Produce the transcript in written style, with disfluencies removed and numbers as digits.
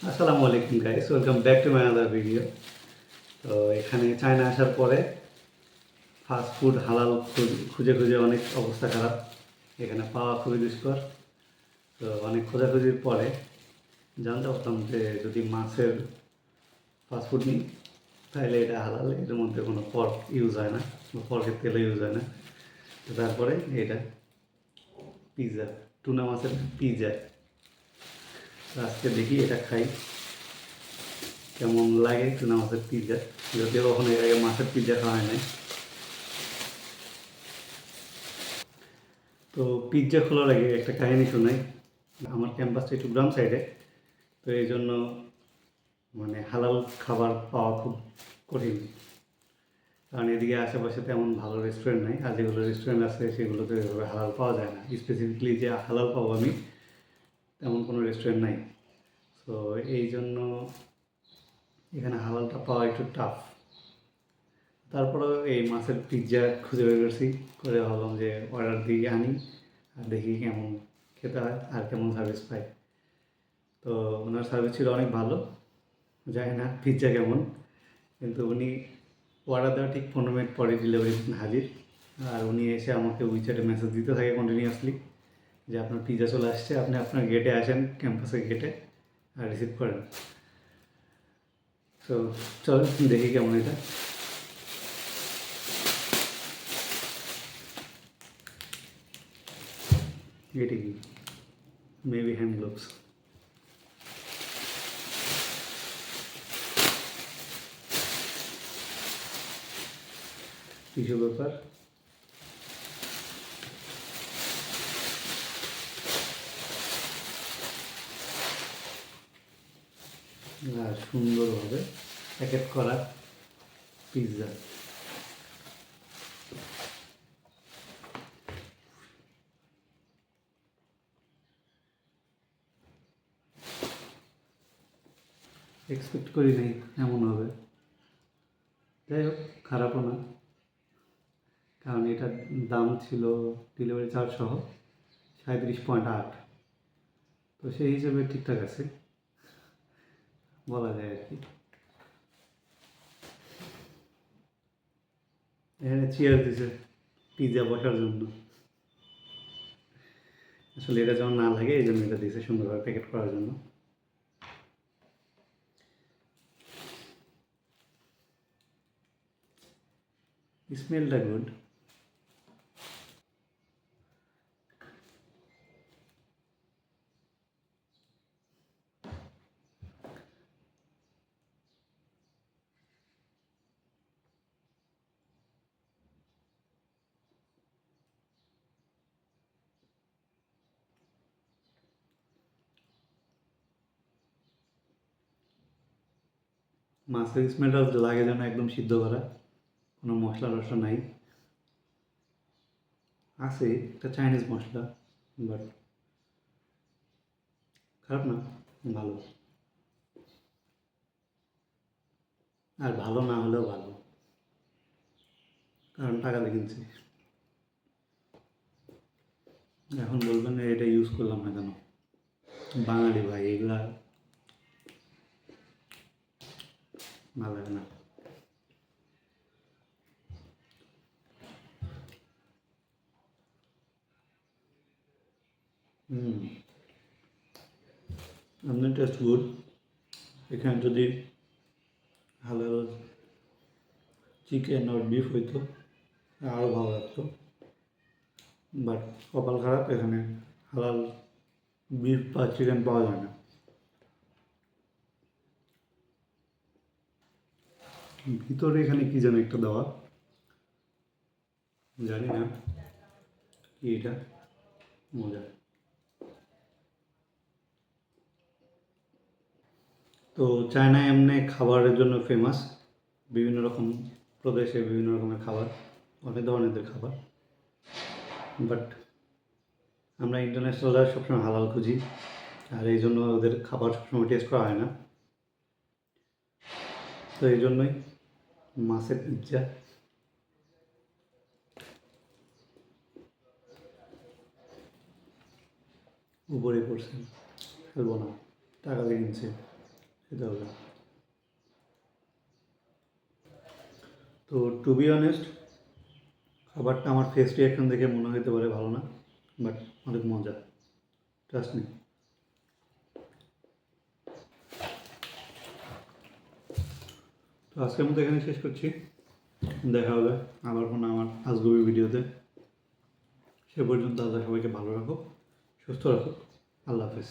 আসসালামু আলাইকুম guys, welcome back to my other video. তো এখানে চায়না আসার পরে ফাস্ট ফুড হালাল খুঁজে খুঁজে অনেক অবস্থা খারাপ। এখানে পাওয়া খুবই দুষ্কর। তো অনেক খোঁজাখুঁজির পরে জানতে পারতাম যে যদি মাছের ফাস্টফুড নিই তাহলে এটা হালাল, এটার মধ্যে কোনো পর্ক ইউজ হয় না বা পর্কের তেলও ইউজ হয় না। তো তারপরে এটা পিৎজা, টুনা মাছের পিৎজা। আজকে দেখি এটা খাই কেমন লাগে, টুনা মাছের পিৎজা। যদিও কখনো এর আগে মাছের পিৎজা খাওয়া হয় নাই। তো পিৎজা খোলার আগে একটা কাহিনী শোনাই। আমার ক্যাম্পাসটা একটু গ্রাম সাইডে, তো এই জন্য হালাল খাবার পাওয়া খুব কঠিন। কারণ এদিকে আশেপাশে তেমন ভালো রেস্টুরেন্ট নাই, আর যেগুলো রেস্টুরেন্ট আছে সেগুলোতে এভাবে হালাল পাওয়া যায় না। স্পেসিফিকলি যে হালাল পাবো আমি তেমন কোনো রেস্টুরেন্ট নাই। তো এই জন্য এখানে হালালটা পাওয়া একটু টাফ। তারপরেও এই মাছের পিৎজা খুঁজে বের করছি, করে ভাবলাম যে অর্ডার দিয়ে আনি আর দেখি কেমন খেতে হয় আর কেমন সার্ভিস পাই। তো ওনার সার্ভিস ছিল অনেক ভালো। জানি না পিৎজা কেমন, কিন্তু উনি অর্ডার দেওয়ার ঠিক 15 মিনিট পরে ডেলিভারি হাজির। আর উনি এসে আমাকে উইচ্যাটে মেসেজ দিতে থাকে কন্টিনিউয়াসলি যে আপনার পিৎজা চলে আসছে, আপনি আপনার গেটে আসেন, ক্যাম্পাসের গেটে, আর রিসিভ করেন। তো চল দেখি কেমন এটা। এটা কি maybe hand gloves. Tissue paper, আর সুন্দরভাবে প্যাকেট করা পিৎজা। এক্সপেক্ট করি নাই এমন হবে। যাই হোক, খারাপও না, কারণ এটার দাম ছিল ডেলিভারি চার্জ সহ 37.8। তো সেই হিসেবে ঠিকঠাক আছে বলা যায় আর কি। এখানে চেয়ার দিছে পিৎজা বসার জন্য। আসলে এটা যেমন না লাগে এই জন্য এটা দিয়েছে সুন্দরভাবে প্যাকেট করার জন্য। স্মেলটা গুড। মাছের স্মেলটা লাগে যেন একদম সিদ্ধ করা, কোনো মশলা টশলা নাই। আছে একটা চাইনিজ মশলা, বাট খারাপ না, ভালো। আর ভালো না হলেও ভালো, কারণ টাকা দিয়ে কিনছি। এখন বলবেন এটা ইউজ করলাম না কেন, বাঙালি ভাই এগুলা ভালো লাগে না। আপনার টেস্ট গুড। এখানে যদি হালাল চিকেন আর বিফ হইতো আরও ভালো লাগতো, বাট কপাল খারাপ, এখানে হালাল বিফ বা চিকেন পাওয়া যায় না। ভিতরে এখানে কি যেন একটা দেওয়া, জানি না কি এটা, মজা। তো চায়না এমনি খাবারের জন্য ফেমাস। বিভিন্ন রকম প্রদেশে বিভিন্ন রকমের খাবার, অনেক ধরনের খাবার। বাট আমরা ইন্টারন্যাশনালরা সবসময় হালাল খুঁজি, আর এই জন্য ওদের খাবার সবসময় টেস্ট করা হয় না। তো এই জন্যই মাছের পিৎজা। উপরে পড়ছে, খেলবো না, টাকা দিয়ে কিনছে, খেতে হবে। তো টু বি অনেস্ট, খাবারটা আমার ফেস রিয়াকশন দেখে মনে হতে পারে ভালো না, বাট অনেক মজা, ট্রাস্ট মি। তো আজকের মতো এখানে শেষ করছি, দেখা হবে আবার কোনো আমার আজগুবি ভিডিওতে। সে পর্যন্ত আল্লাহ সবাইকে ভালো রাখো, সুস্থ রাখো। আল্লাহ হাফেজ।